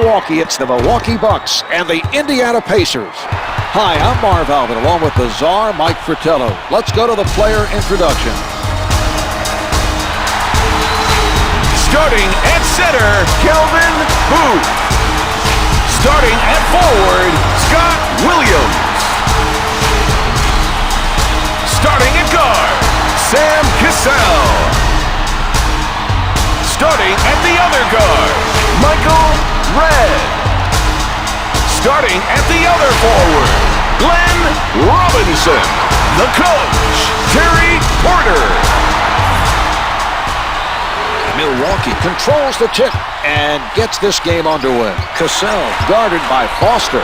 Milwaukee, it's the Milwaukee Bucks and the Indiana Pacers. Hi, I'm Marv Alvin, along with the czar, Mike Fratello. Let's go to the player introduction. Starting at center, Kelvin Booth. Starting at forward, Scott Williams. Starting at guard, Sam Cassell. Starting at the other guard, Michael Redd. Starting at the other forward, Glenn Robinson. The coach, Terry Porter. Milwaukee controls the tip and gets this game underway. Cassell guarded by Foster.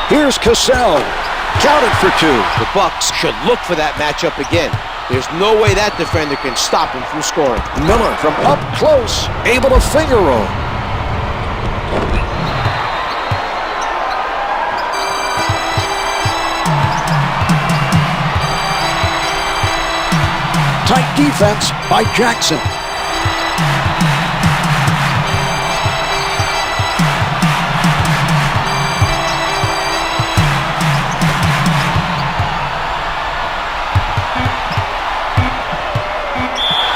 Here's Cassell. Counted for two. The Bucks should look for that matchup again. There's no way that defender can stop him from scoring. Miller from up close, able to finger roll. Tight defense by Jackson.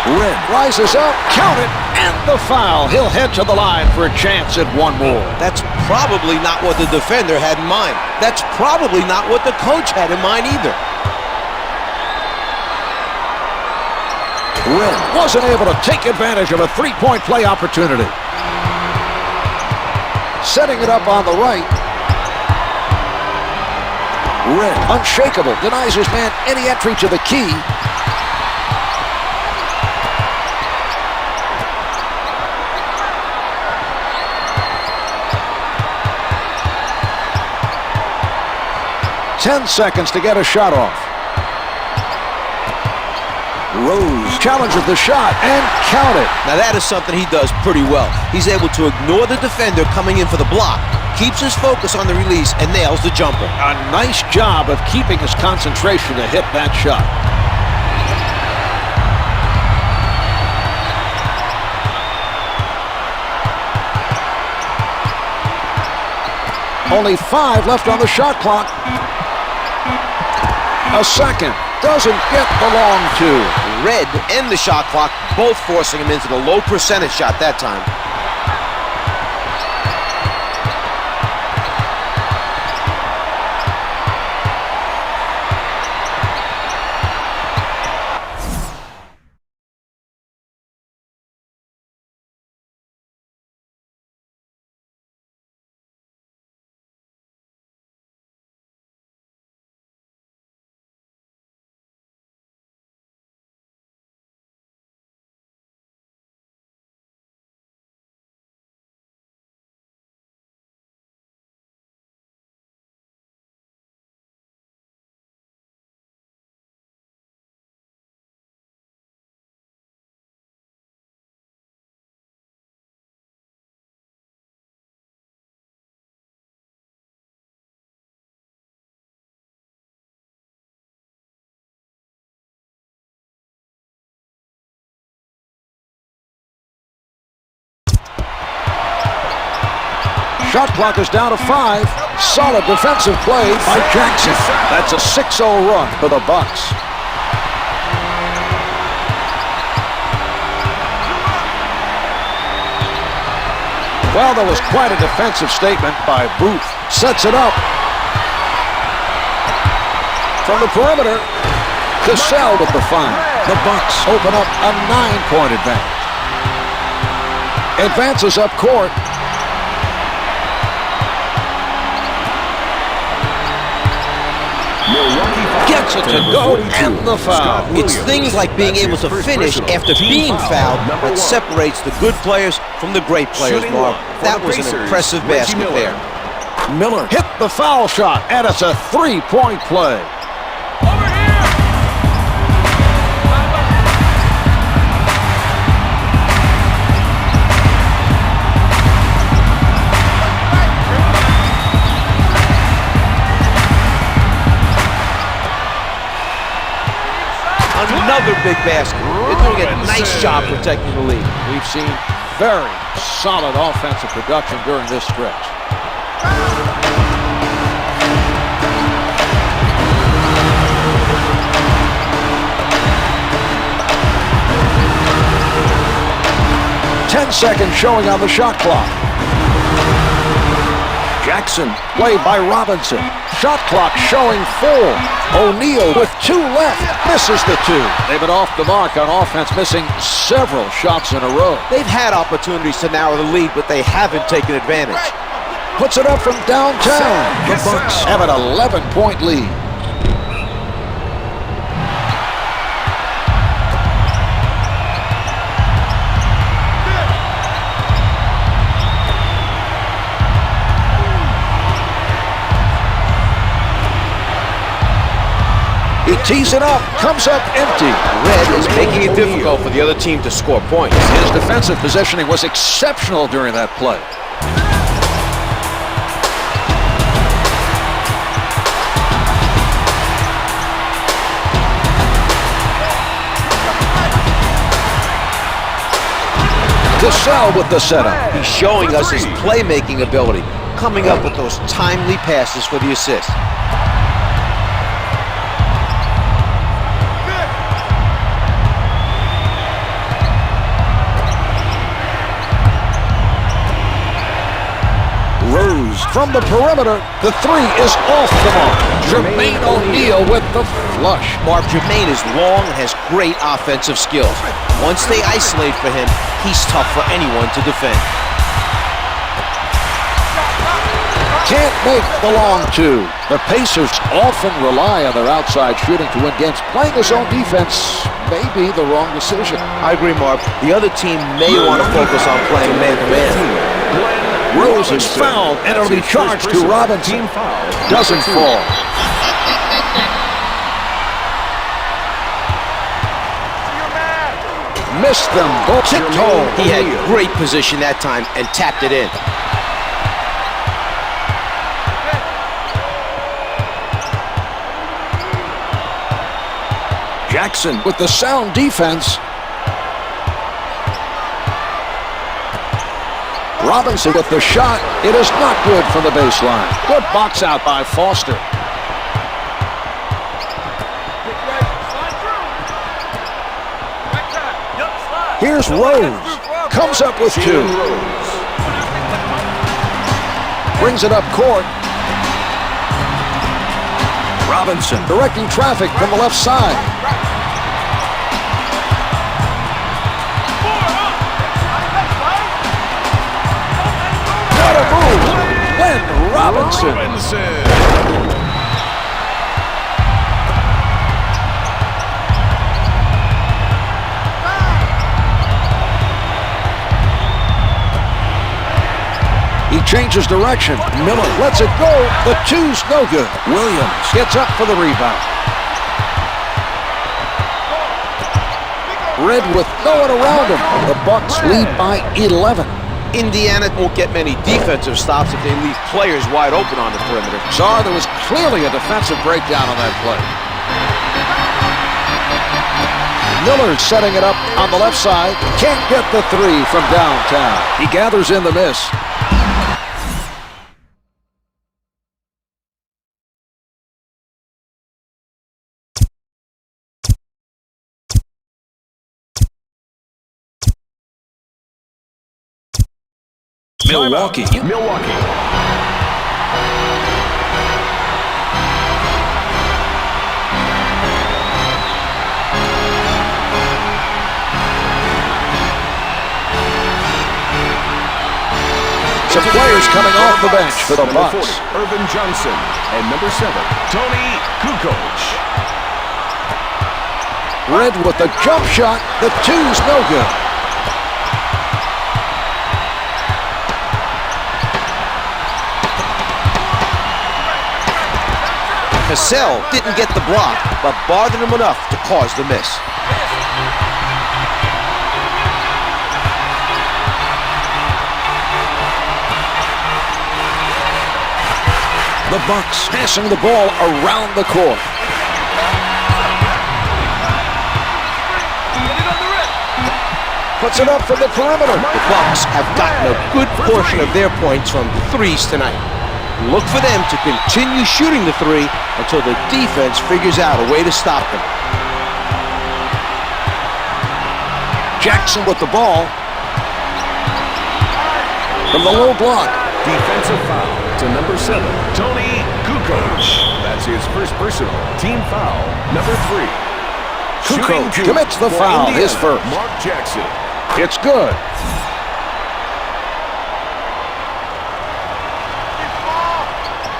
Red rises up, count it, and the foul. He'll head to the line for a chance at one more. That's probably not what the defender had in mind. That's probably not what the coach had in mind either. Red wasn't able to take advantage of a three-point play opportunity. Setting it up on the right. Red, unshakable, denies his man any entry to the key. Ten seconds to get a shot off. Rose challenges the shot and count it. Now that is something he does pretty well. He's able to ignore the defender coming in for the block, keeps his focus on the release, and nails the jumper. A nice job of keeping his concentration to hit that shot. Only 5 left on the shot clock. A second. Doesn't get the long two. Red and the shot clock both forcing him into the low percentage shot that time. Shot clock is down to 5. Solid defensive play by Jackson. That's a 6-0 run for the Bucks. Well, there was quite a defensive statement by Booth. Sets it up. From the perimeter, Cassell with the find. The Bucks open up a 9-point advantage. Advances up court. Gets it to go and the foul. It's things like being able to finish after being fouled that separates the good players from the great players, Marv. That was an impressive basket there. Miller hit the foul shot, and it's a 3-point play. another big basket. They're doing a nice job protecting the lead. We've seen very solid offensive production during this stretch. Seconds showing on the shot clock. Jackson, played by Robinson. Shot clock showing 4. O'Neal with 2 left, misses the 2. They've been off the mark on offense, missing several shots in a row. They've had opportunities to narrow the lead, but they haven't taken advantage. Puts it up from downtown. The Bucks have an 11-point lead. He tees it up, comes up empty. Red is making it difficult for the other team to score points. His defensive positioning was exceptional during that play. Cassell with the setup. He's showing us his playmaking ability, coming up with those timely passes for the assist. From the perimeter, the 3 is off the mark. Jermaine O'Neal with the flush. Marv, Jermaine is long and has great offensive skills. Once they isolate for him, he's tough for anyone to defend. Can't make the long 2. The Pacers often rely on their outside shooting to win games. Playing his own defense may be the wrong decision. I agree, Marv. The other team may want to focus on playing man-to-man. Rose is fouled, and it'll be charged to Robinson. Doesn't fall. Missed them. Tipped home. He had great position that time and tapped it in. Jackson with the sound defense. Robinson with the shot. It is not good from the baseline. Good box out by Foster. Here's Rose. Comes up with 2. Brings it up court. Robinson directing traffic from the left side. Robinson. He changes direction. Miller lets it go. The 2's no good. Williams gets up for the rebound. Red with no one around him. The Bucks lead by 11. Indiana won't get many defensive stops if they leave players wide open on the perimeter. Czar, there was clearly a defensive breakdown on that play. Miller setting it up on the left side. Can't get the 3 from downtown. He gathers in the miss. Milwaukee. Some players coming off the bench for the Bucks. 40, Irvin Johnson, and number 7, Toni Kukoč. Red with the jump shot. The 2's no good. Cassell didn't get the block, but bothered him enough to cause the miss. The Bucks passing the ball around the court. puts it up from the perimeter. The Bucks have gotten a good portion of their points from threes tonight. Look for them to continue shooting the three until the defense figures out a way to stop them. Jackson with the ball. From the low block. Defensive foul to number 7, Toni Kukoč. That's his first personal. Team foul, number 3. Kukoč commits the foul, his first. Mark Jackson. It's good.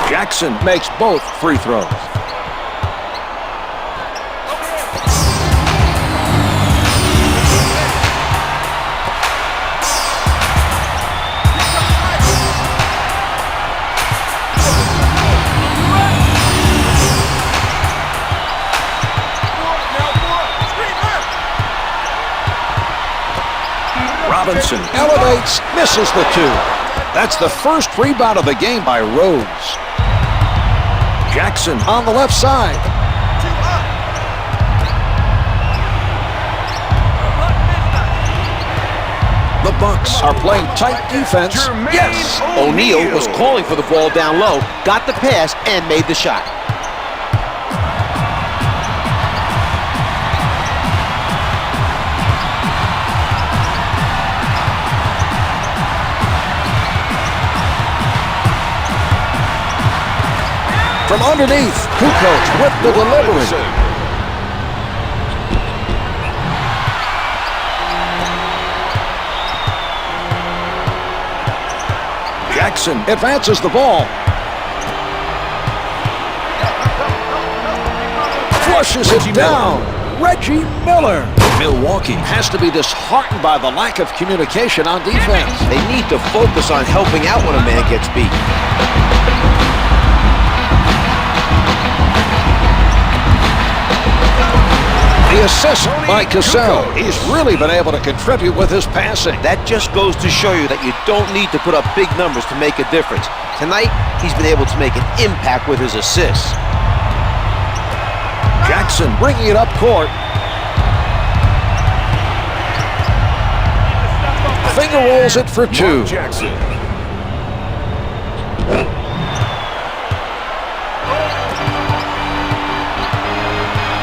Jackson makes both free throws. Robinson elevates, misses the two. That's the first rebound of the game by Rhodes. Jackson on the left side. The Bucks are playing tight defense. Jermaine Yes, O'Neal O'Neal was calling for the ball down low, got the pass, and made the shot. From underneath, Kukoč with the delivery. Jackson advances the ball. Flushes it down. Reggie Miller. Milwaukee has to be disheartened by the lack of communication on defense. They need to focus on helping out when a man gets beat. The assist by Cassell. He's really been able to contribute with his passing. That just goes to show you that you don't need to put up big numbers to make a difference. Tonight, he's been able to make an impact with his assists. Jackson bringing it up court. Finger rolls it for two. Mark Jackson.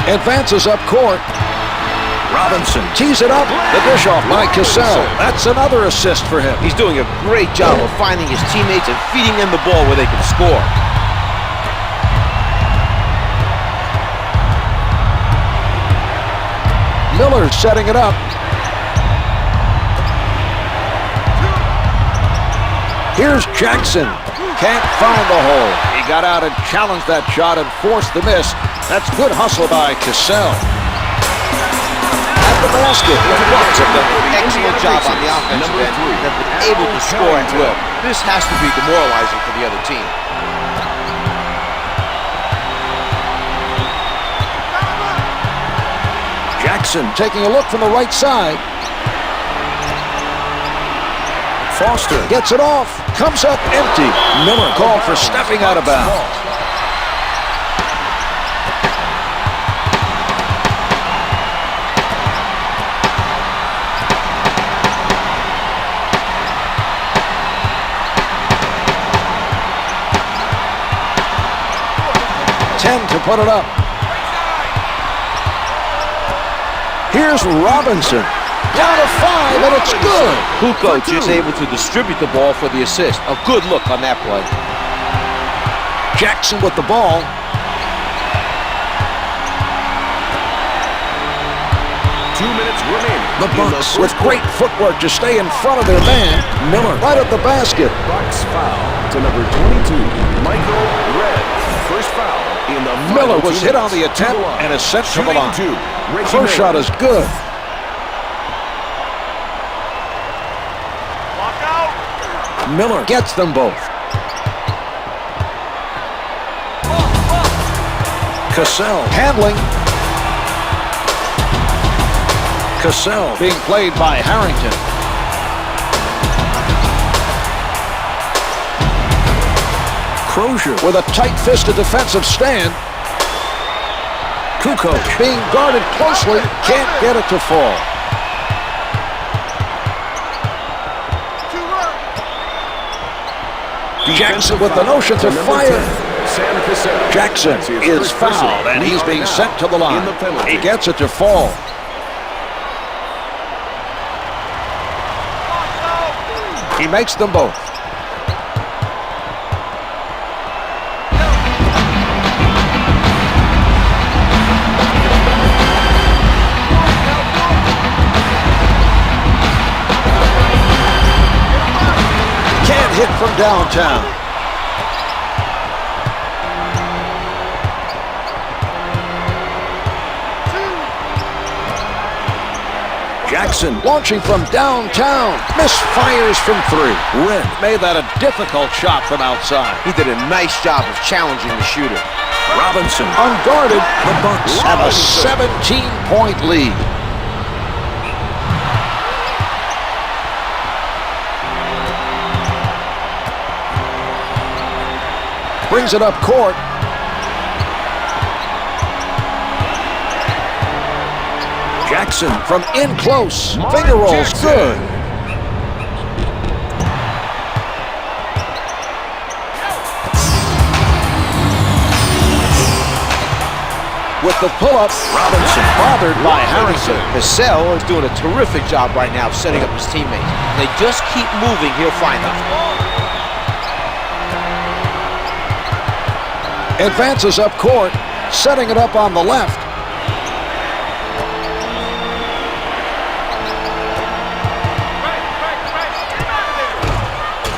Advances up court. Robinson tees it up. The dish off by Cassell. That's another assist for him. He's doing a great job of finding his teammates and feeding them the ball where they can score. Miller setting it up. Here's Jackson. Can't find the hole. He got out and challenged that shot and forced the miss. That's good hustle by Cassell. At the basket. The Bucks have done an excellent job on the offensive end. They've been able to score at will. This has to be demoralizing for the other team. Jackson taking a look from the right side. Foster gets it off. Comes up empty. Miller called for stepping out of bounds. To put it up. Here's Robinson. Down to 5, and it's good. Kukoč is able to distribute the ball for the assist. A good look on that play. Jackson with the ball. Two minutes remaining. The Bucks with great footwork to stay in front of their man. Miller right at the basket. Bucks foul to number 22, Michael Red. First foul in the Miller was hit on the attempt and is sent to the line. First shot is good. Miller gets them both. Cassell handling. Cassell being played by Harrington. Crozier with a tight-fisted defensive stand. Kukoč being guarded closely, can't get it to fall. Jackson with the notion to fire. Jackson is fouled, and he's being sent to the line. He gets it to fall. He makes them both. Can't hit from downtown. Jackson launching from downtown. Misfires from three. Red made that a difficult shot from outside. He did a nice job of challenging the shooter. Robinson unguarded. The Bucks have a 17-point lead. Brings it up court. Jackson from in close. Finger rolls good. With the pull-up, Robinson bothered by Harrison. Cassell is doing a terrific job right now of setting up his teammates. They just keep moving, he'll find them. Advances up court, setting it up on the left.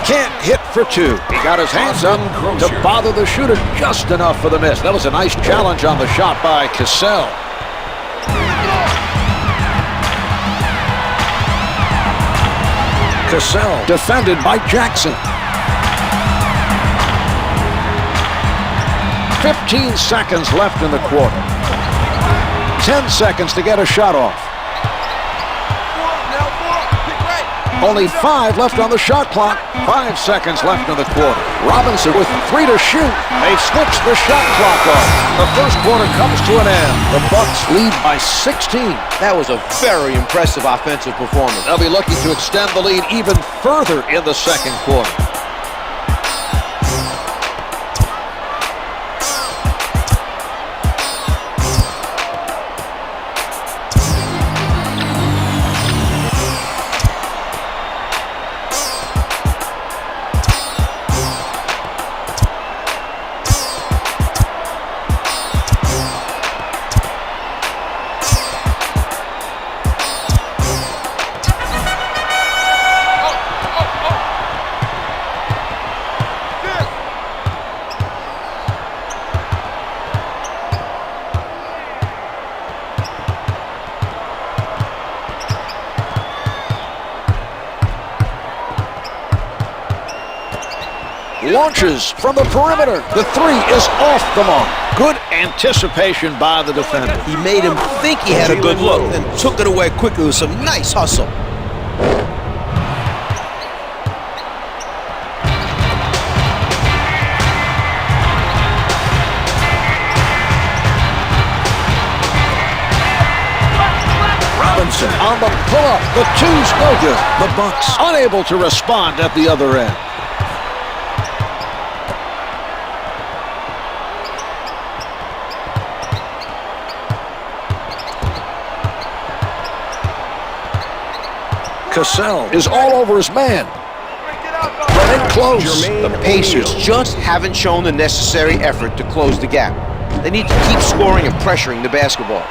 Can't hit for two. He got his hands up to bother the shooter just enough for the miss. That was a nice challenge on the shot by Cassell. Cassell defended by Jackson. 15 seconds left in the quarter. 10 seconds to get a shot off. Only 5 left on the shot clock. 5 seconds left in the quarter. Robinson with 3 to shoot. They switch the shot clock off. The first quarter comes to an end. The Bucks lead by 16. That was a very impressive offensive performance. They'll be looking to extend the lead even further in the second quarter. Launches from the perimeter. The 3 is off the mark. Good anticipation by the defender. He made him think he had a good look and took it away quickly with some nice hustle. Robinson on the pull-up. The 2's no good. The Bucks unable to respond at the other end. Cassell is all over his man. But in close. The Pacers just haven't shown the necessary effort to close the gap. They need to keep scoring and pressuring the basketball.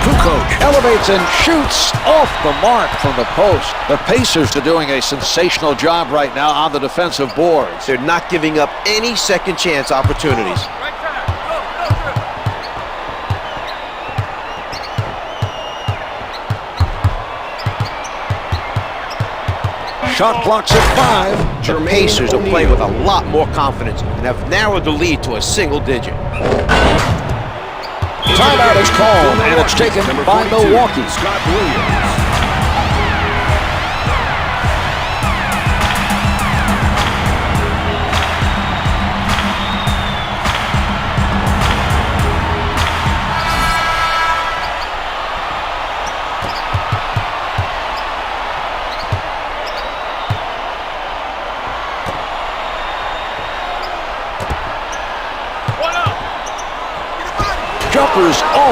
Kukoč elevates and shoots off the mark from the post. The Pacers are doing a sensational job right now on the defensive boards. They're not giving up any second chance opportunities. Shot clock's at 5. The Pacers are playing with a lot more confidence and have narrowed the lead to a single digit. Timeout is called, and it's taken by Milwaukee.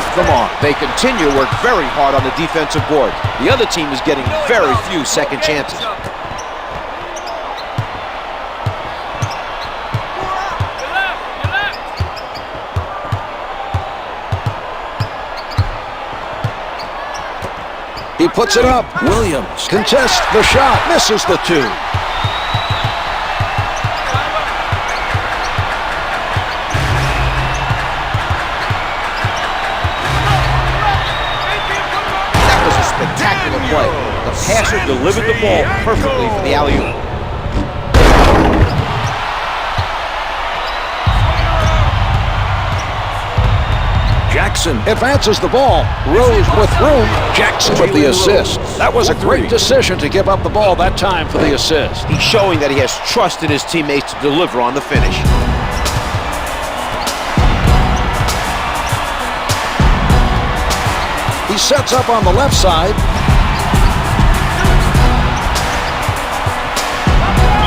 off the mark. They continue to work very hard on the defensive board. The other team is getting very few second chances. He puts it up. Williams contests the shot, misses the two. That was a spectacular play. The passer delivered the ball perfectly for the alley-oop. Jackson advances the ball. Rose with room. Jackson with the assist. That was a great decision to give up the ball that time for the assist. He's showing that he has trust in his teammates to deliver on the finish. He sets up on the left side.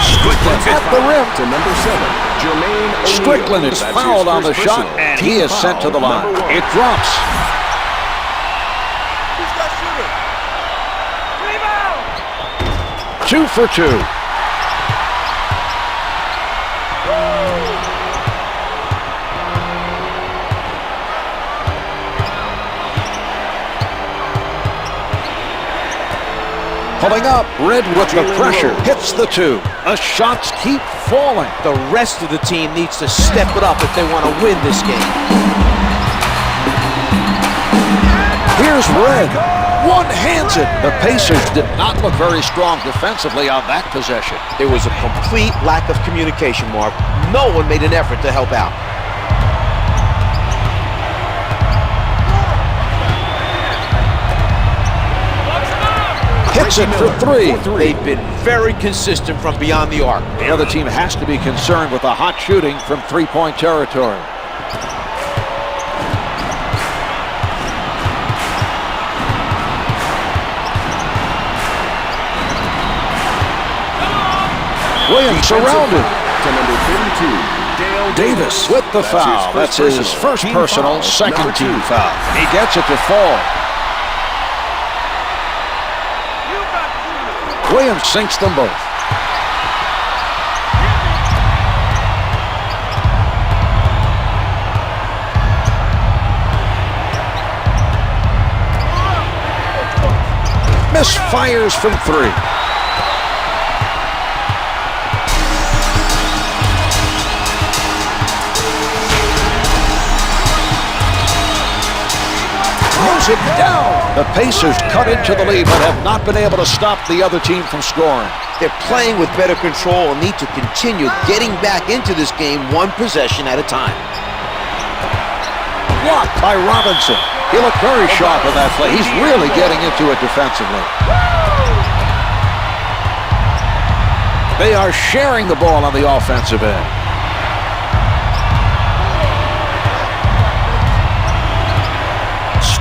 Strickland at the rim to number 7. Jermaine O'Neal. Strickland is fouled on the shot, and he is sent to the line. It drops. Who's got shooter? Rebound! 2 for 2. Pulling up, Red with the pressure, hits the 2. The shots keep falling. The rest of the team needs to step it up if they want to win this game. Here's Red. One hands it. The Pacers did not look very strong defensively on that possession. There was a complete lack of communication, Mark. No one made an effort to help out. Hits it for 3. They've been very consistent from beyond the arc. The other team has to be concerned with the hot shooting from three-point territory. Williams surrounded. To number 32, Davis with the foul. That's his first personal, second team foul. He gets it to fall. Williams sinks them both. Misfires from 3. Mows it down. The Pacers cut into the lead but have not been able to stop the other team from scoring. They're playing with better control and need to continue getting back into this game one possession at a time. Blocked by Robinson. He looked very sharp on that play. He's really getting into it defensively. They are sharing the ball on the offensive end.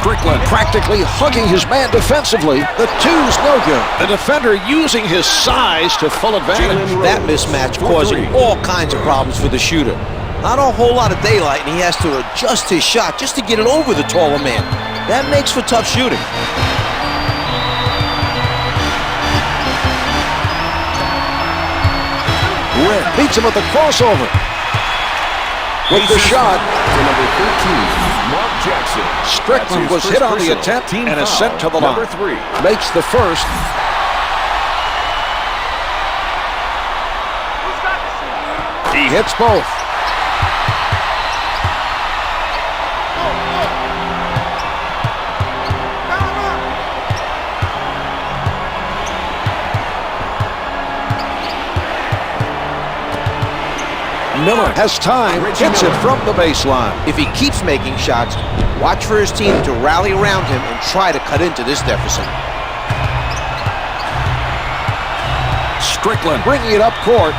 Strickland practically hugging his man defensively. The two's no good. The defender using his size to full advantage. That mismatch causing all kinds of problems for the shooter. Not a whole lot of daylight, and he has to adjust his shot just to get it over the taller man. That makes for tough shooting. Red beats him with the crossover. With the shot. To number 13, Mark Jackson. Strickland was hit on the attempt and is sent to the line. Number 3. Makes the first. He hits both. Miller has time, hits it from the baseline. If he keeps making shots, watch for his team to rally around him and try to cut into this deficit. Strickland bringing it up court.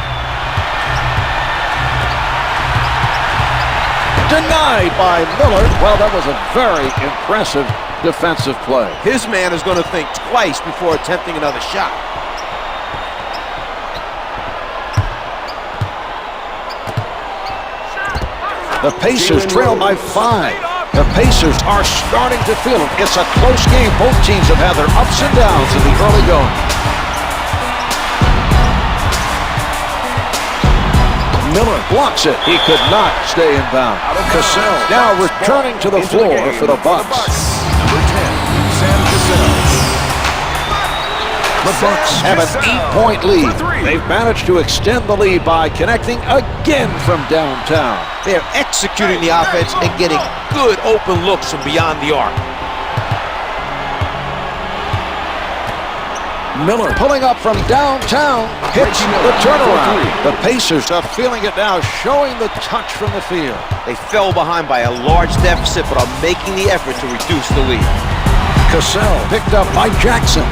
Denied by Miller. Well, that was a very impressive defensive play. His man is going to think twice before attempting another shot. The Pacers trail by 5. The Pacers are starting to feel it. It's a close game. Both teams have had their ups and downs in the early going. Miller blocks it. He could not stay in bounds. Cassell now returning to the floor for the Bucks. Number 10, Sam Cassell. The Bucks have an 8-point lead. They've managed to extend the lead by connecting again from downtown. They're executing the offense and getting good open looks from beyond the arc. Miller pulling up from downtown, hits the turnaround. The Pacers are feeling it now, showing the touch from the field. They fell behind by a large deficit, but are making the effort to reduce the lead. Cassell picked up by Jackson.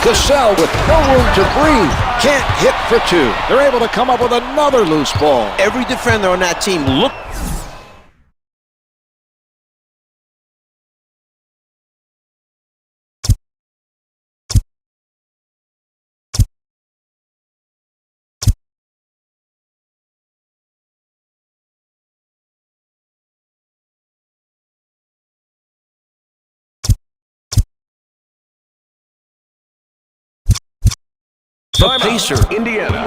Cassell with no room to breathe. Can't hit for two. They're able to come up with another loose ball. Every defender on that team looked. The Pacers. Indiana.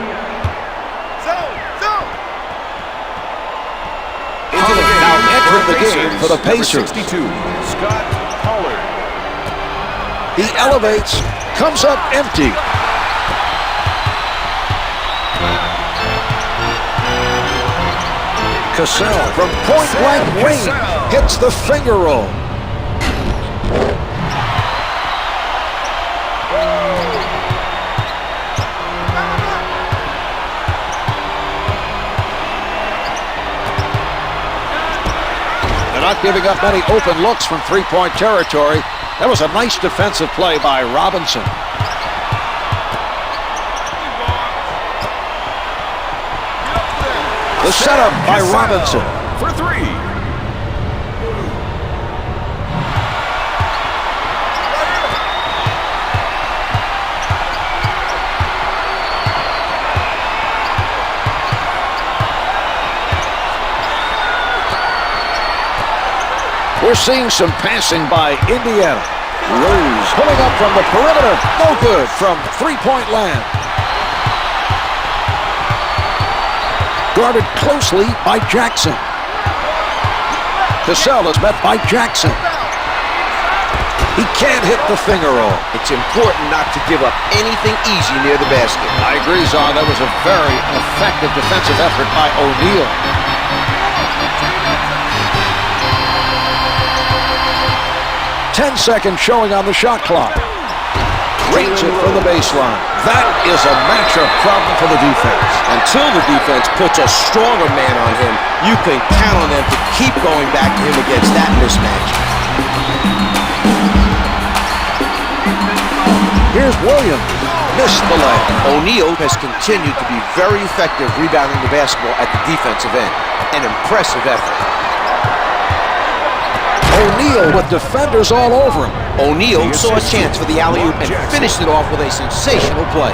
Now entering the game for the Pacers. 62, Scott Pollard. He elevates, comes up empty. Cassell from point-blank range hits the finger roll. Not giving up many open looks from three-point territory. That was a nice defensive play by Robinson. The setup by Robinson. For three. We're seeing some passing by Indiana. Rose pulling up from the perimeter. No good from three-point land. Guarded closely by Jackson. Cassell is met by Jackson. He can't hit the finger roll. It's important not to give up anything easy near the basket. I agree, Zon. That was a very effective defensive effort by O'Neal. 10 seconds showing on the shot clock. Rates it from the baseline. That is a matchup problem for the defense. Until the defense puts a stronger man on him, you can count on them to keep going back to him against that mismatch. Here's Williams. Missed the layup. O'Neal has continued to be very effective rebounding the basketball at the defensive end. An impressive effort. O'Neal with defenders all over him. O'Neal saw a chance for the alley-oop and finished it off with a sensational play.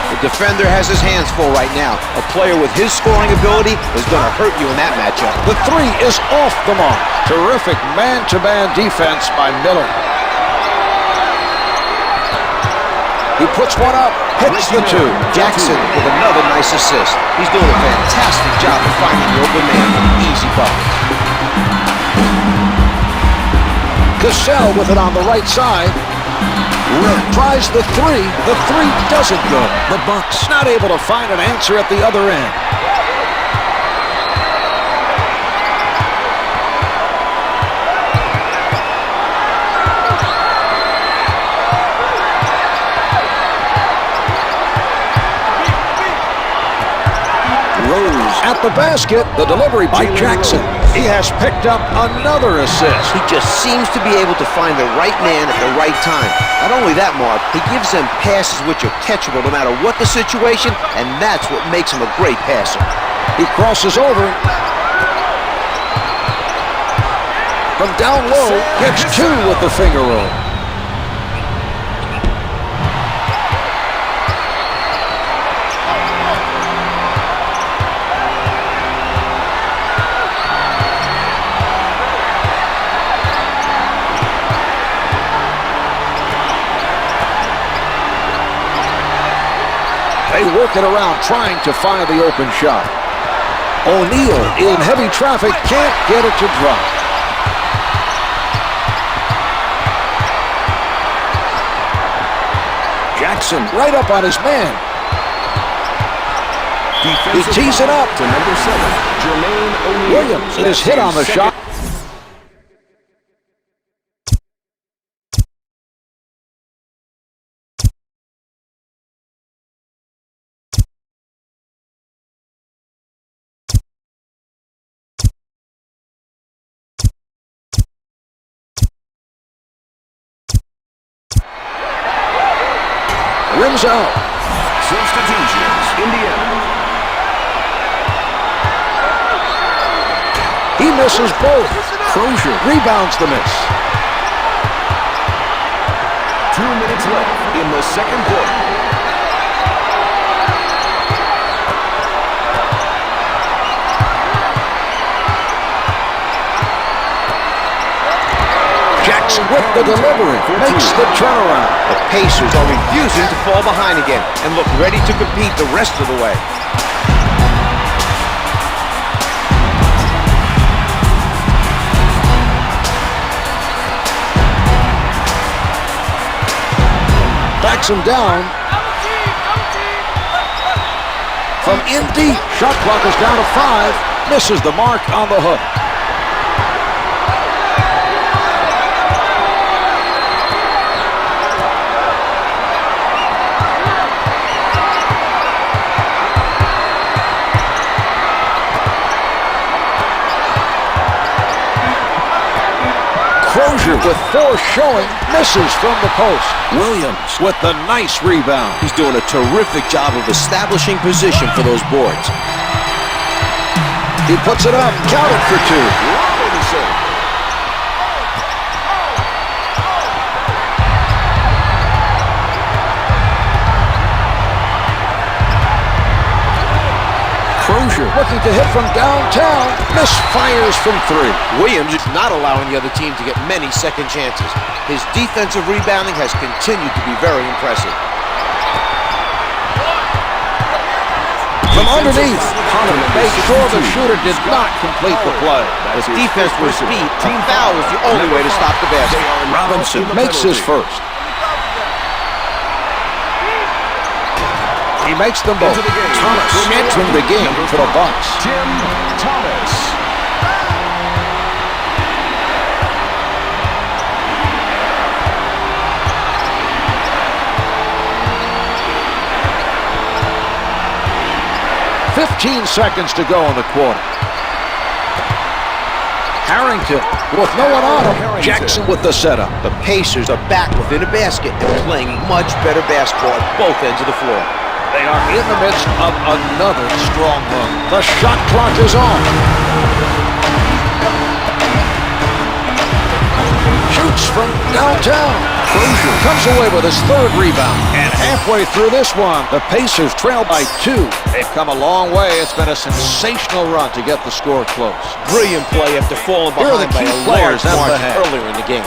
The defender has his hands full right now. A player with his scoring ability is going to hurt you in that matchup. The three is off the mark. Terrific man-to-man defense by Miller. He puts one up, hits the two. Jackson with another nice assist. He's doing a fantastic job of finding the open man for the easy bucket. Cassell with it on the right side. Tries the three. The three doesn't go. The Bucks not able to find an answer at the other end. At the basket, the delivery by Jackson. He has picked up another assist. He just seems to be able to find the right man at the right time. Not only that, Mark, he gives them passes which are catchable no matter what the situation, and that's what makes him a great passer. He crosses over. From down low, gets two with the finger roll. They work it around, trying to find the open shot. O'Neal in heavy traffic, can't get it to drop. Jackson right up on his man. He tees it up to number 7, Jermaine O'Neal. Williams is hit on the shot. Rims out. Substitutions, Indiana. He misses both. Crozier rebounds the miss. 2 minutes left in the second quarter. Jackson with the delivery, makes the turnaround. The Pacers are refusing to fall behind again and look ready to compete the rest of the way. Backs him down. From in deep, shot clock is down to 5. Misses the mark on the hook. Crozier with 4 showing, misses from the post. Williams with the nice rebound. He's doing a terrific job of establishing position for those boards. He puts it up, counted for 2. Robinson. Crozier looking to hit from downtown, misfires from 3. Williams is not allowing the other team to get many second chances. His defensive rebounding has continued to be very impressive. From underneath, Hunter makes sure the shooter did not complete the play. With defense with speed, team foul is the only way to stop the basket. Robinson makes his first. He makes them both. Thomas entering the game for the Bucks. Tim Thomas. "15 seconds to go in the quarter. Harrington with no one on him. Jackson with the setup. The Pacers are back within a basket and playing much better basketball at both ends of the floor. They are in the midst of another strong run. The shot clock is on. Shoots from downtown. Crozier comes away with his 3rd rebound. And halfway through this one, the Pacers trail by 2. They've come a long way. It's been a sensational run to get the score close. Brilliant play after falling Here are the behind by key a players large at the margin head. earlier in the game.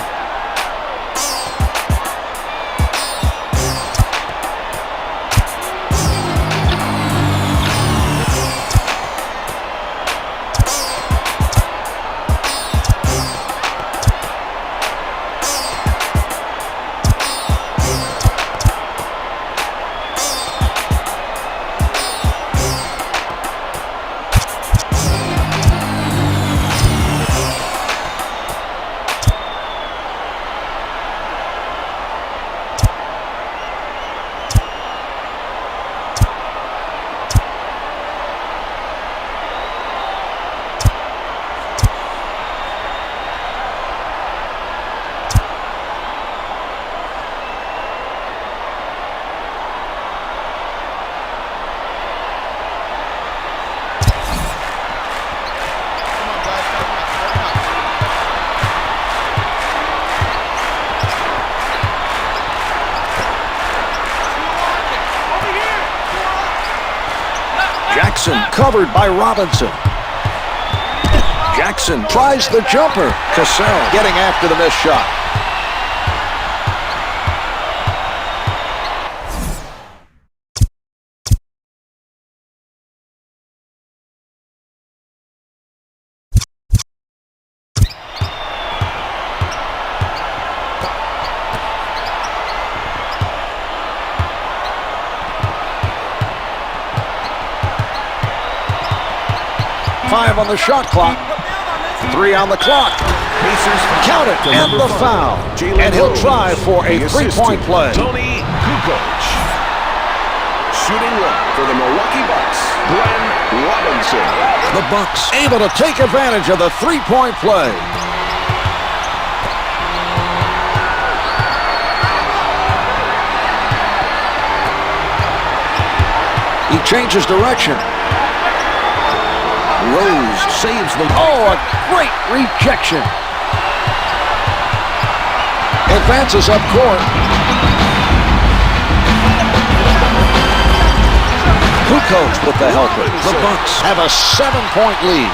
Jackson covered by Robinson. Jackson tries the jumper. Cassell getting after the missed shot. Five on the shot clock. 3 on the clock. Count it, and the foul. And he'll try for a three-point play. Toni Kukoč. Shooting one for the Milwaukee Bucks, Glenn Robinson. The Bucks able to take advantage of the three-point play. He changes direction. Rose saves the... Oh, a great rejection. Advances up court. Kukoč with the helper. The Bucks have a 7-point lead.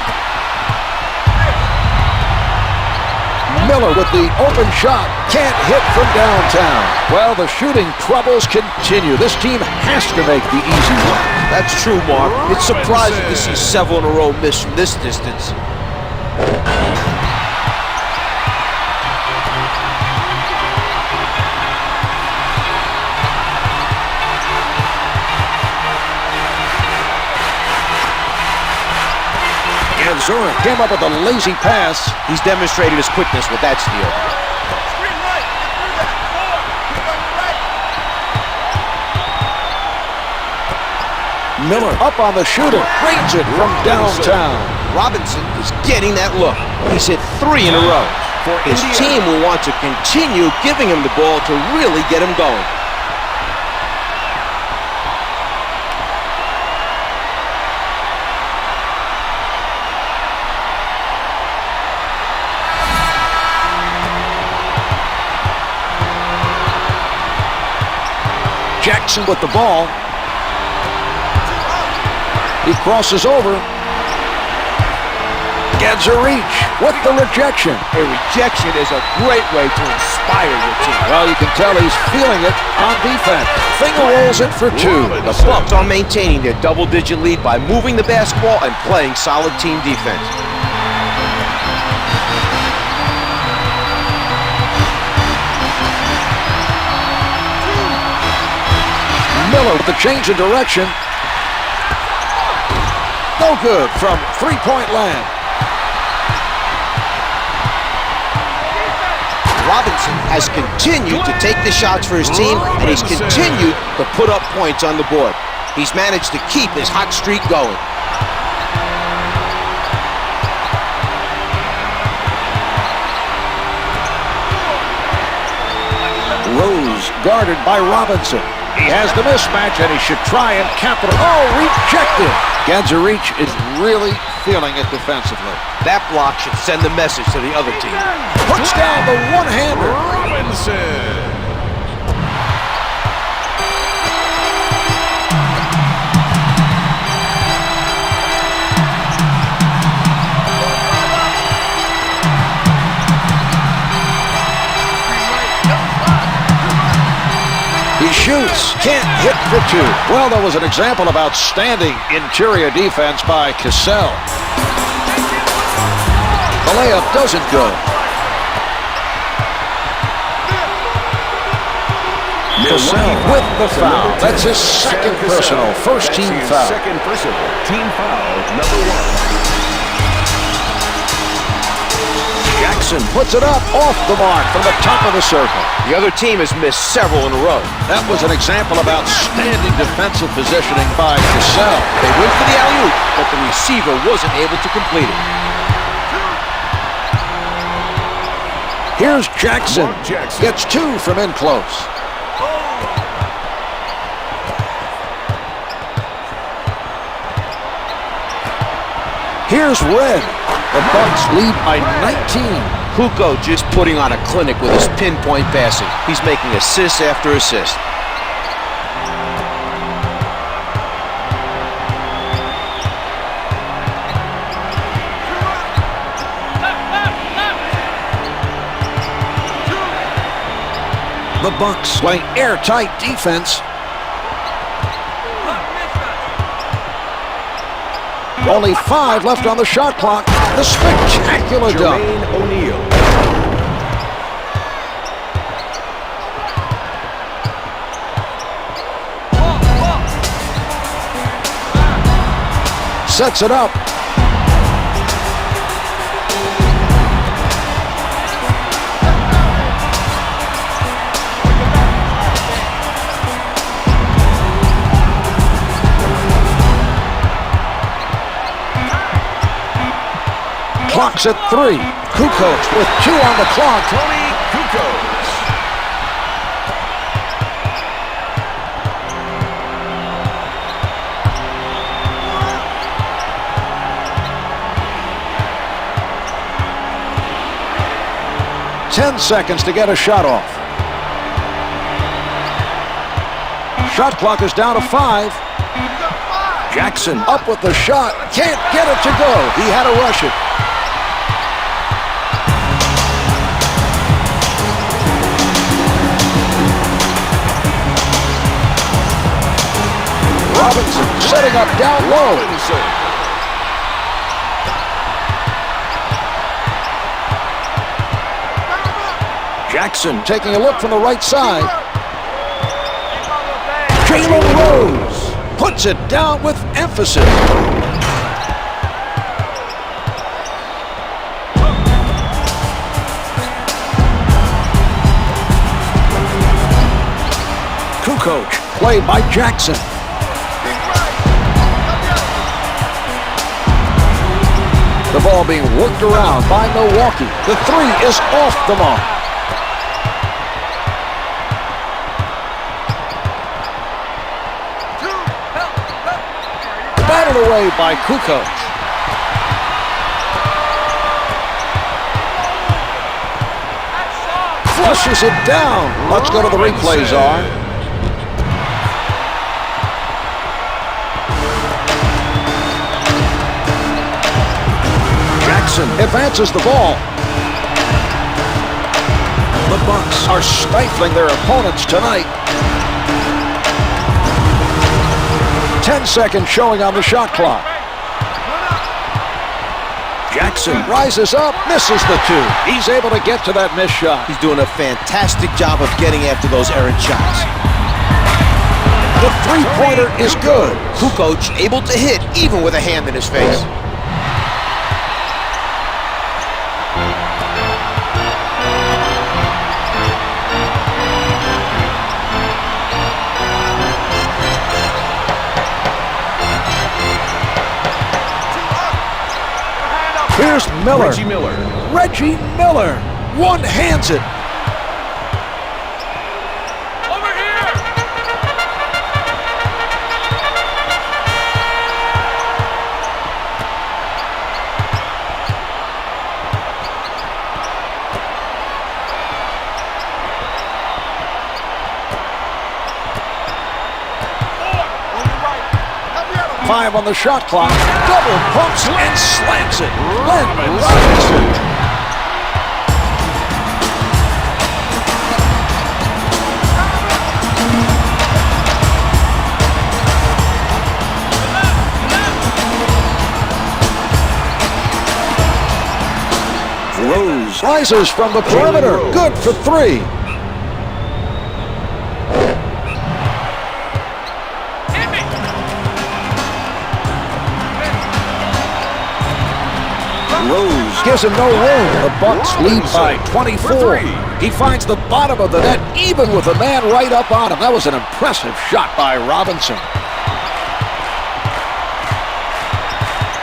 Miller with the open shot. Can't hit from downtown. Well, the shooting troubles continue. This team has to make the easy one. That's true, Mark. It's surprising to see several in a row miss from this distance. Zurich came up with a lazy pass. He's demonstrated his quickness with that steal. Miller up on the shooter, drains it from downtown. Robinson is getting that look. He's hit 3 in a row. His team will want to continue giving him the ball to really get him going. Jackson with the ball. He crosses over. Gets a reach with the rejection. A rejection is a great way to inspire your team. Well, you can tell he's feeling it on defense. Finger rolls it for 2. The Bucks are maintaining their double-digit lead by moving the basketball and playing solid team defense. Miller with the change of direction. No good from three-point land. Robinson has continued to take the shots for his team, and he's continued to put up points on the board. He's managed to keep his hot streak going. Rose guarded by Robinson. He has the mismatch, and he should try and capitalize. Oh, rejected. Gadzarich is really feeling it defensively. That block should send the message to the other team. Puts down the one-hander. Robinson. He shoots, can't hit for 2. Well, that was an example of outstanding interior defense by Cassell. The layup doesn't go. Cassell with the foul. That's his second personal, first team foul. Second personal, team foul, number 1. Jackson puts it up off the mark from the top of the circle. The other team has missed several in a row. That was an example of outstanding defensive positioning by Cassell. They went for the alley-oop, but the receiver wasn't able to complete it. Here's Jackson. Gets 2 from in close. Here's Red. The Bucks lead by 19. Kukoč just putting on a clinic with his pinpoint passing. He's making assist after assist. The Bucks playing airtight defense. Only 5 left on the shot clock. The spectacular dunk. Jermaine O'Neal. Sets it up. Clock's at 3. Kukoč with 2 on the clock. Toni Kukoč. Ten seconds to get a shot off. Shot clock is down to 5. Jackson up with the shot. Can't get it to go. He had to rush it. Robinson setting up down low. Jackson taking a look from the right side. Jalen Rose puts it down with emphasis. Kukoč played by Jackson. The ball being worked around by Milwaukee. The 3 is off the mark. Batted away by Kukoč. Flushes it down. Let's go to the replay, Czar. Jackson advances the ball. The Bucks are stifling their opponents tonight. 10 seconds showing on the shot clock. Jackson rises up, misses the 2. He's able to get to that missed shot. He's doing a fantastic job of getting after those errant shots. The three-pointer is good. Kukoč able to hit even with a hand in his face. Here's Miller. Reggie. One-hands it. Over here! 5 on the shot clock. Double pumps and slams it. Robinson. Rose rises from the perimeter. Good for 3. Rose gives him no room. The Bucks lead by 24. He finds the bottom of the net, even with the man right up on him. That was an impressive shot by Robinson.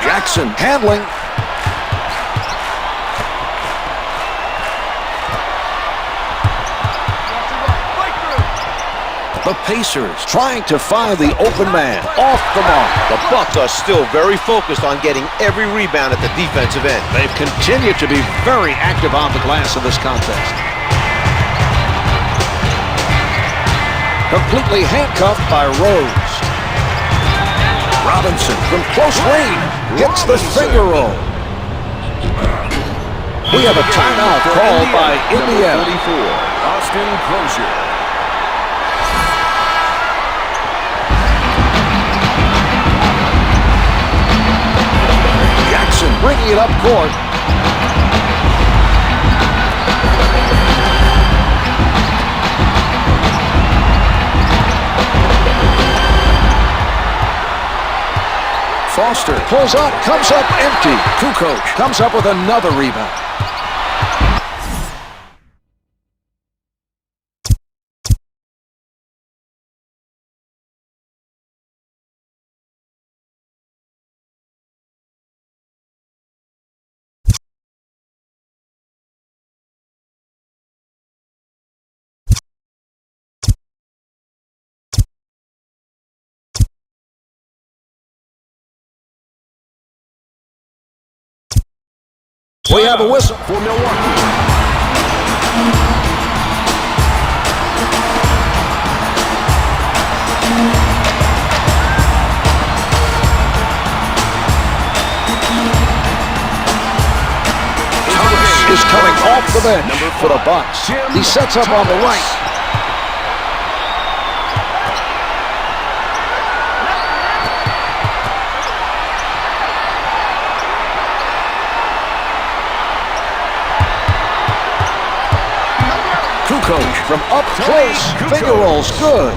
Jackson handling. The Pacers trying to find the open man. Off the mark. The Bucks are still very focused on getting every rebound at the defensive end. They've continued to be very active on the glass in this contest. Completely handcuffed by Rose. Robinson from close range gets the finger roll. We have a timeout called by Indiana. Austin Crozier. bringing it up court. Foster pulls up, comes up empty. Kukoč comes up with another rebound. We have a whistle for Milwaukee. Thomas is coming off the bench for the Bucks. He sets up on the right. Kukoč from up close, finger rolls good.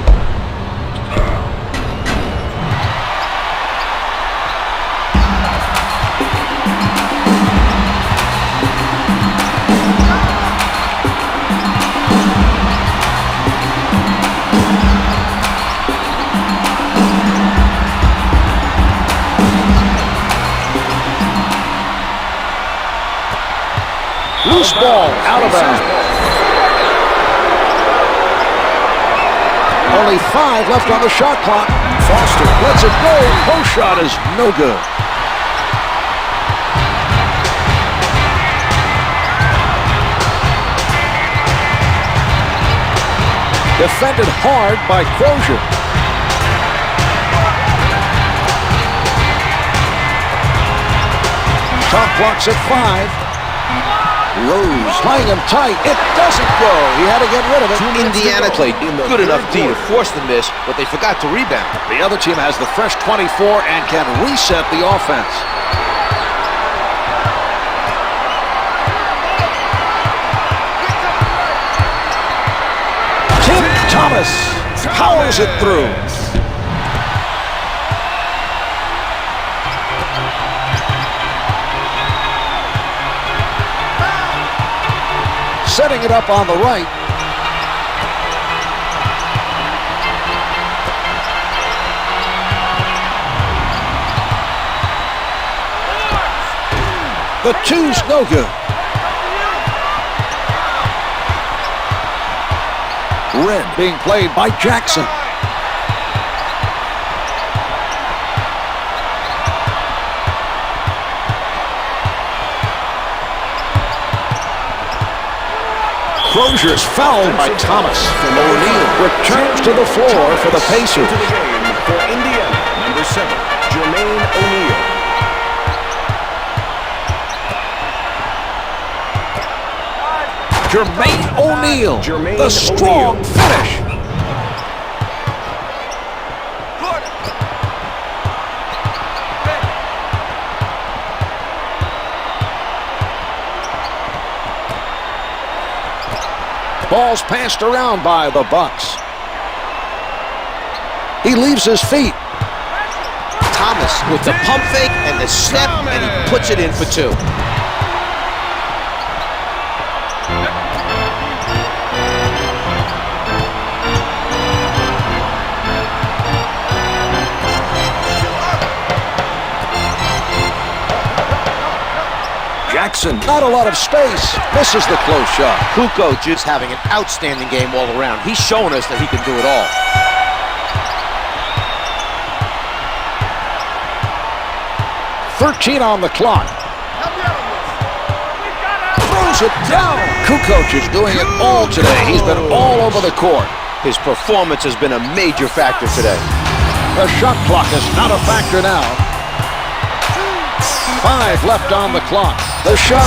Loose ball, out of bounds. Only 5 left on the shot clock. Foster lets it go. Post shot is no good. Defended hard by Crozier. Shot clock's at 5. Rose playing him tight. It doesn't go. He had to get rid of it. Indiana played good enough D to force the miss, but they forgot to rebound. The other team has the fresh 24 and can reset the offense. Tim Thomas powers it through. Setting it up on the right. The two's no good. Red being played by Jackson. Crozier's fouled by Thomas. O'Neal returns to the floor for the Pacers. To the game for Indiana, number 7, Jermaine O'Neal. Jermaine O'Neal, the strong finish. Ball's passed around by the Bucks. He leaves his feet. Thomas with the pump fake and the step, and he puts it in for 2. Jackson, not a lot of space, misses the close shot. Kukoč is having an outstanding game all around. He's showing us that he can do it all. 13 on the clock. Throws it down. Kukoč is doing it all today. He's been all over the court. His performance has been a major factor today. The shot clock is not a factor now. 5 left on the clock. The shot.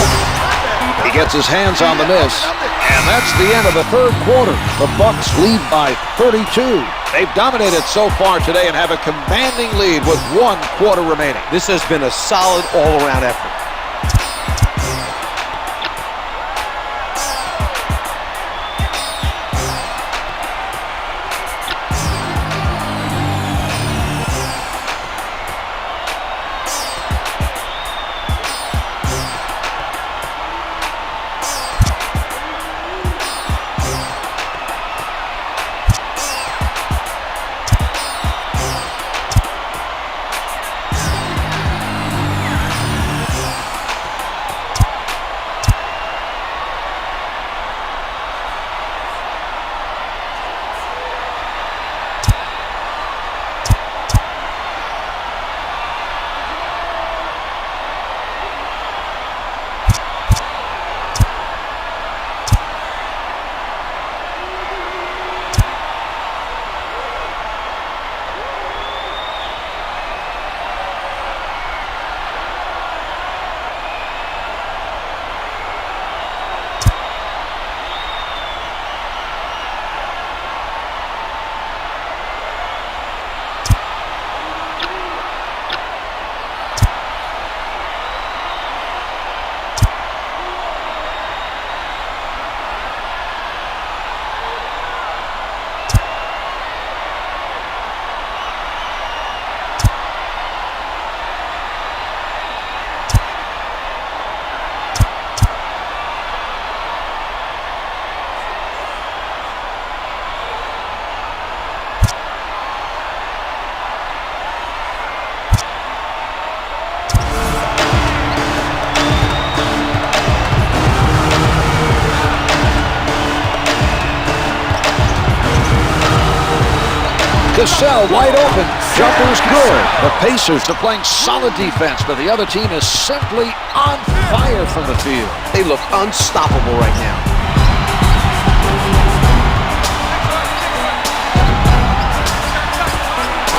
He gets his hands on the miss. And that's the end of the third quarter. The Bucks lead by 32. They've dominated so far today and have a commanding lead with 1 quarter remaining. This has been a solid all-around effort. Cassell wide open. Jumper's good. The Pacers are playing solid defense, but the other team is simply on fire from the field. They look unstoppable right now.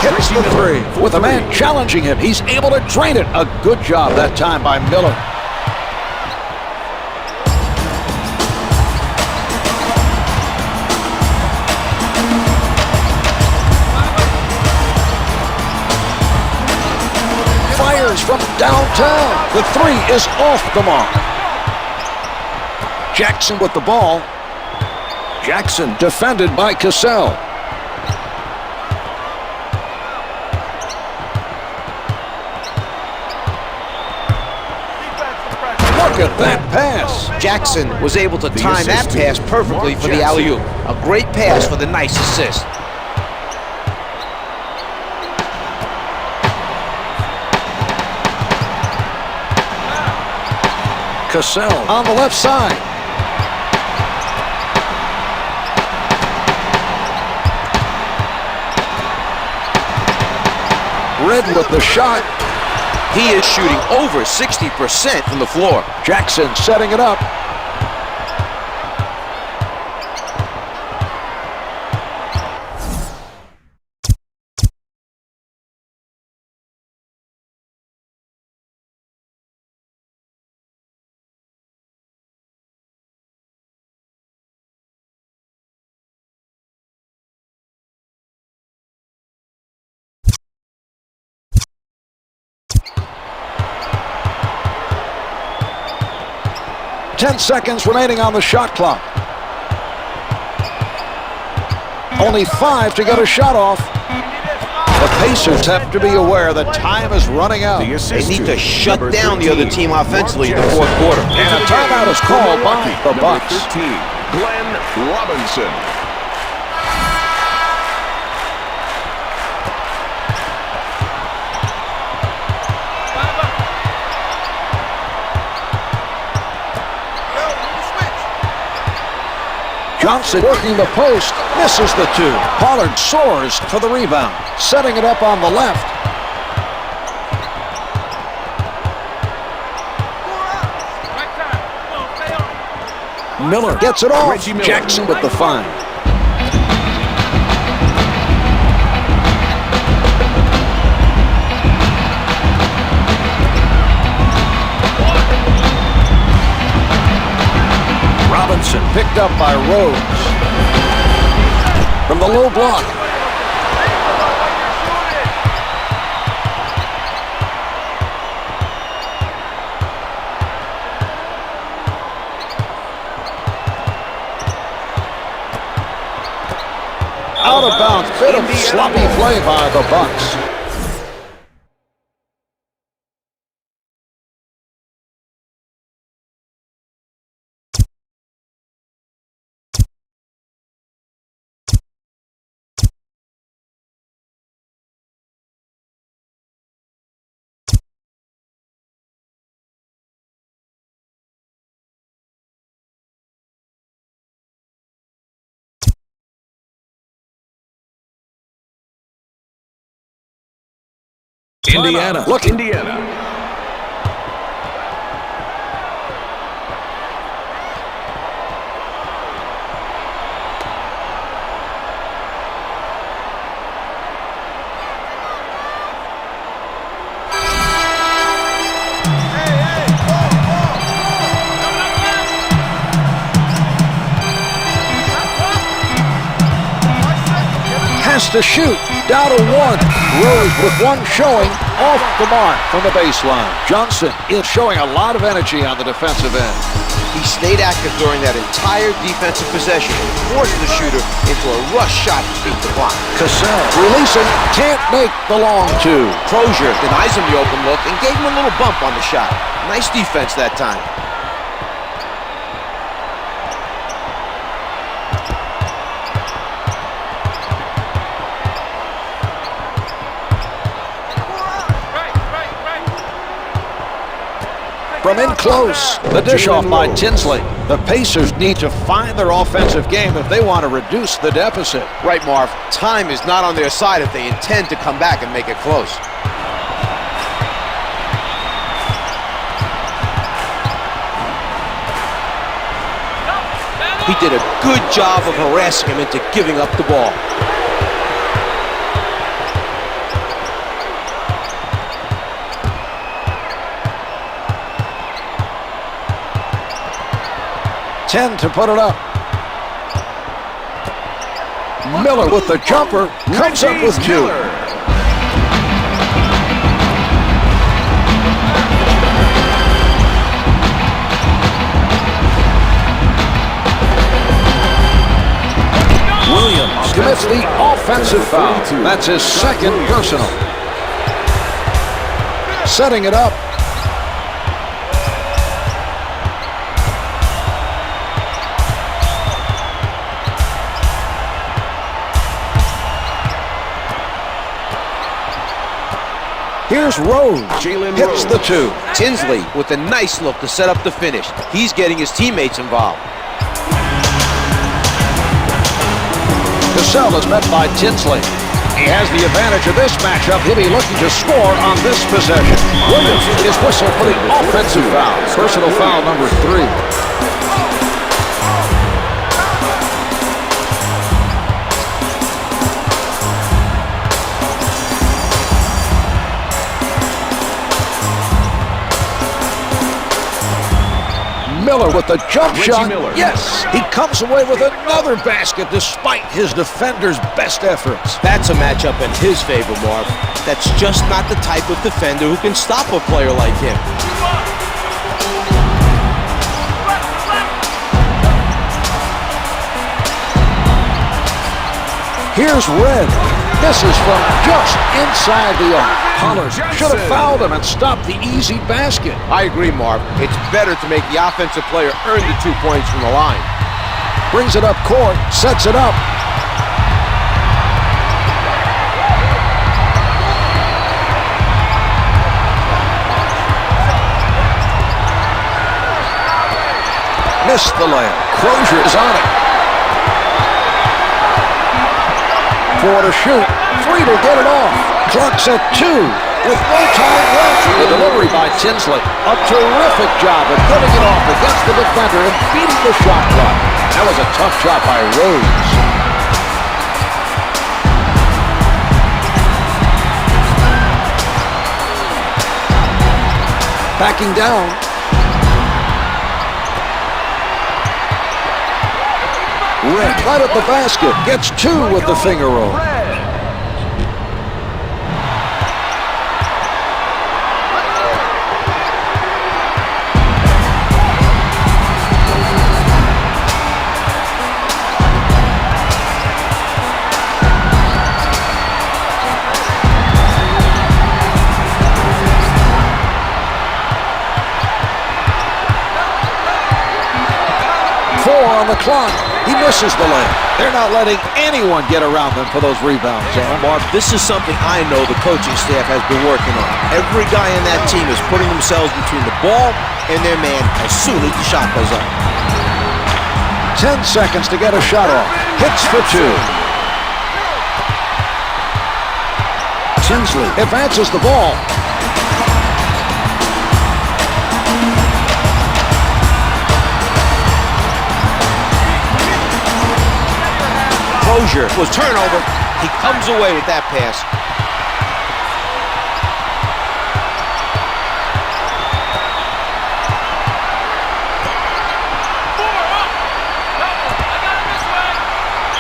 Hits the three. With a man challenging him, he's able to drain it. A good job that time by Miller. From downtown. The three is off the mark. Jackson with the ball. Jackson defended by Cassell. Look at that pass. Jackson was able to time that pass perfectly for the alley-oop. A great pass for the nice assist. Cassell on the left side. Red with the shot. He is shooting over 60% from the floor. Jackson setting it up. Ten seconds remaining on the shot clock. Only 5 to get a shot off. The Pacers have to be aware that time is running out. They need to shut down the other team offensively in the fourth quarter. And a timeout is called by the Bucks. 13, Glenn Robinson. Johnson working the post, misses the two. Pollard soars for the rebound, setting it up on the left. Miller gets it off. Reggie Miller. Jackson with the find. Robinson picked up by Rose. From the low block. out of bounds. Bit of sloppy play by the Bucks. Indiana. Look, Indiana. Has to shoot. Down to one. Rose with one showing off the mark from the baseline. Johnson is showing a lot of energy on the defensive end. He stayed active during that entire defensive possession and forced the shooter into a rush shot to beat the block. Cassell releasing, can't make the long two. Crozier denies him the open look and gave him a little bump on the shot. Nice defense that time. From in close, the dish off by Tinsley. The Pacers need to find their offensive game if they want to reduce the deficit. Right, Marv. Time is not on their side if they intend to come back and make it close. He did a good job of harassing him into giving up the ball. Ten to put it up. Miller with the jumper, comes up with two. Williams commits the offensive foul. That's his second personal. Setting it up. Here's Rose. Jalen hits the two. Tinsley with a nice look to set up the finish. He's getting his teammates involved. Cassell is met by Tinsley. He has the advantage of this matchup. He'll be looking to score on this possession. Williams is whistled for the offensive foul. Personal foul number 3. Miller with the jump shot. Miller. Yes, he comes away with another basket despite his defender's best efforts. That's a matchup in his favor, Marv. That's just not the type of defender who can stop a player like him. Here's Red. Misses from just inside the arc. Hollers should have fouled him and stopped the easy basket. I agree, Marv. It's better to make the offensive player earn the 2 points from the line. Brings it up court, sets it up. Missed the layup. Crozier is on it. 4 to shoot, 3 to get it off. Clark's at 2 with no time left. The delivery by Tinsley. A terrific job of getting it off against the defender and beating the shot clock. That was a tough shot by Rose. Backing down. Red right at the basket. Gets 2 with the finger roll. on the clock. He misses the layup. They're not letting anyone get around them for those rebounds. Mark, this is something I know the coaching staff has been working on. Every guy in that team is putting themselves between the ball and their man as soon as the shot goes up. 10 seconds to get a shot off. Hits for two. Tinsley advances the ball. Crozier was turnover. He comes away with that pass.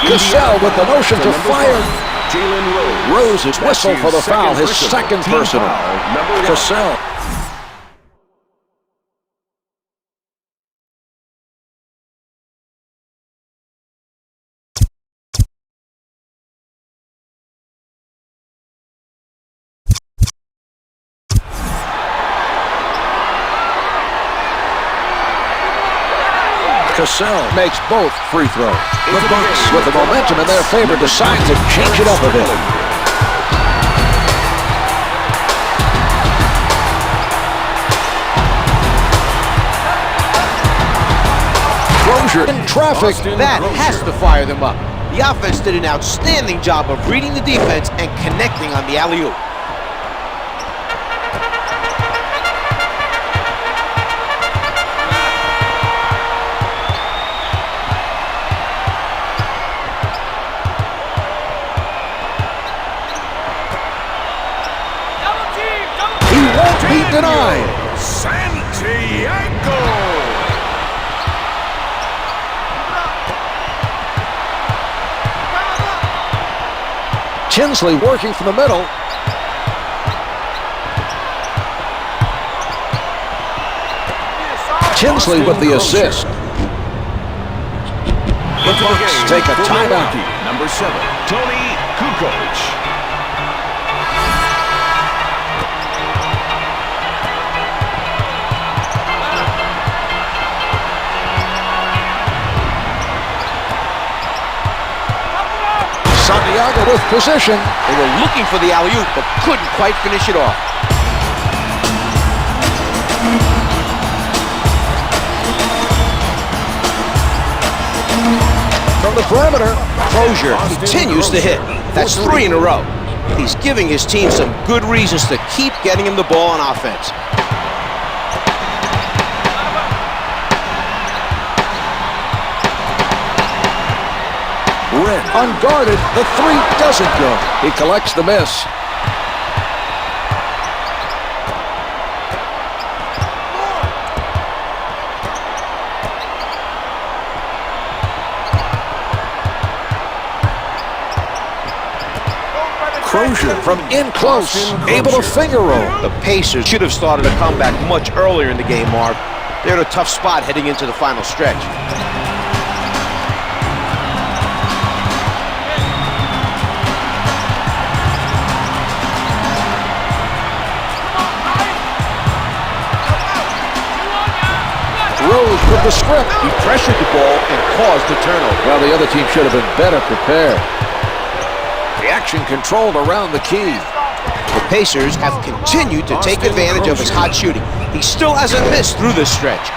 Cassell with the motion to fire. Jalen Rose's whistle for the foul, his second personal. Cassell. Cassell makes both free throws. The Bucks, with the momentum in their favor, decide to change it up a bit. Crozier in traffic. That has to fire them up. The offense did an outstanding job of reading the defense and connecting on the alley-oop. Be denied. Santiago. Tinsley working from the middle. Tinsley with the assist. The Bucks take a timeout. Number 7, Toni Kukoč. Santiago with position. They were looking for the alley-oop, but couldn't quite finish it off. From the perimeter, Crozier continues to hit. That's 3 in a row. He's giving his team some good reasons to keep getting him the ball on offense. unguarded, the three doesn't go. He collects the miss. Crozier from in close, able to finger roll. The Pacers should have started a comeback much earlier in the game, Mark. They're in a tough spot heading into the final stretch. Rose with the strip. He pressured the ball and caused the turnover. Well, the other team should have been better prepared. The action controlled around the key. The Pacers have continued to take advantage of his hot shooting. He still hasn't missed through this stretch.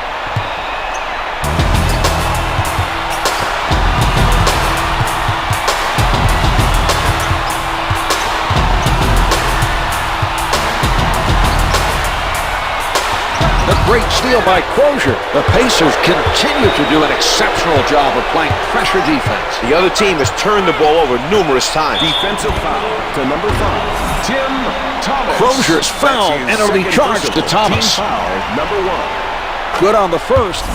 The great steal by Crozier. The Pacers continue to do an exceptional job of playing pressure defense. The other team has turned the ball over numerous times. Defensive foul to number 5, Tim Thomas. Crozier's foul, and it'll be charged to Thomas. Team foul, number 1. Good on the first.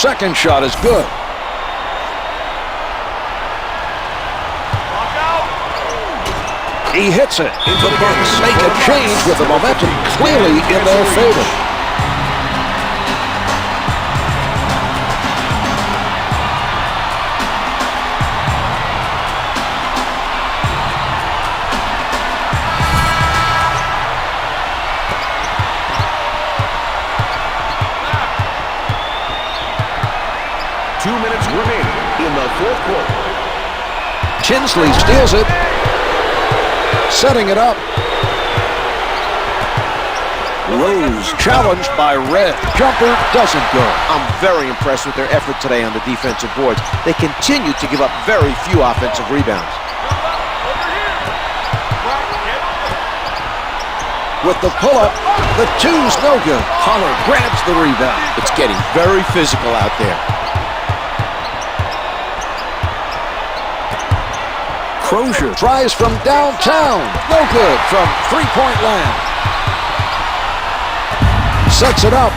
Second shot is good. He hits it. The Bucks make a change with the momentum clearly in their favor. 2 minutes remaining in the fourth quarter. Tinsley steals it. Setting it up. Rose challenged by Red. Jumper doesn't go. I'm very impressed with their effort today on the defensive boards. They continue to give up very few offensive rebounds. With the pull-up, the two's no good. Holler grabs the rebound. It's getting very physical out there. Crozier tries from downtown. No good from three-point land. Sets it up.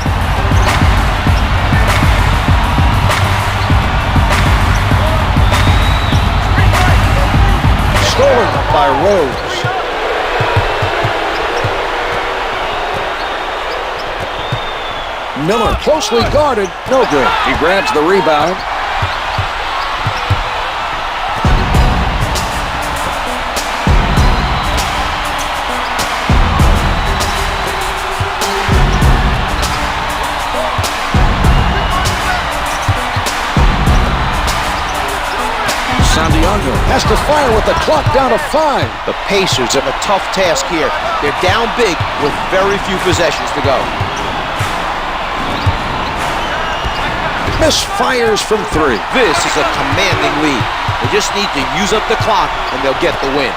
Stolen by Rose. Miller closely guarded. No good. He grabs the rebound. Santiago has to fire with the clock down to 5. The Pacers have a tough task here. They're down big with very few possessions to go. Misfires from 3. This is a commanding lead. They just need to use up the clock and they'll get the win.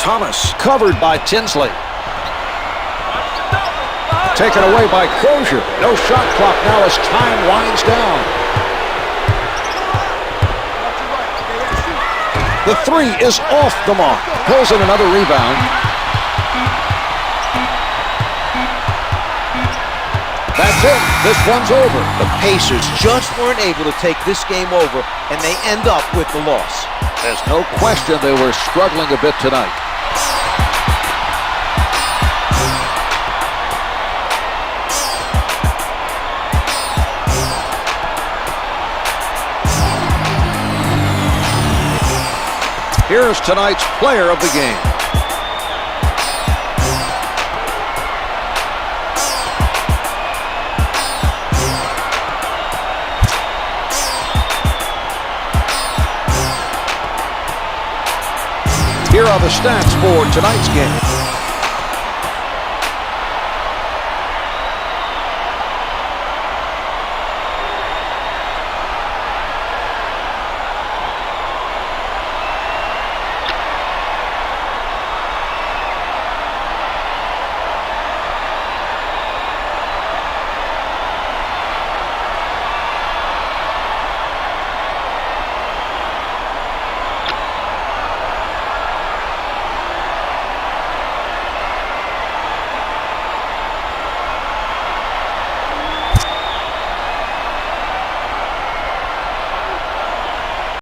Thomas covered by Tinsley. Taken away by Crozier. No shot clock now as time winds down. The 3 is off the mark. Pulls in another rebound. That's it. This one's over. The Pacers just weren't able to take this game over, and they end up with the loss. There's no question they were struggling a bit tonight. Here's tonight's player of the game. Here are the stats for tonight's game.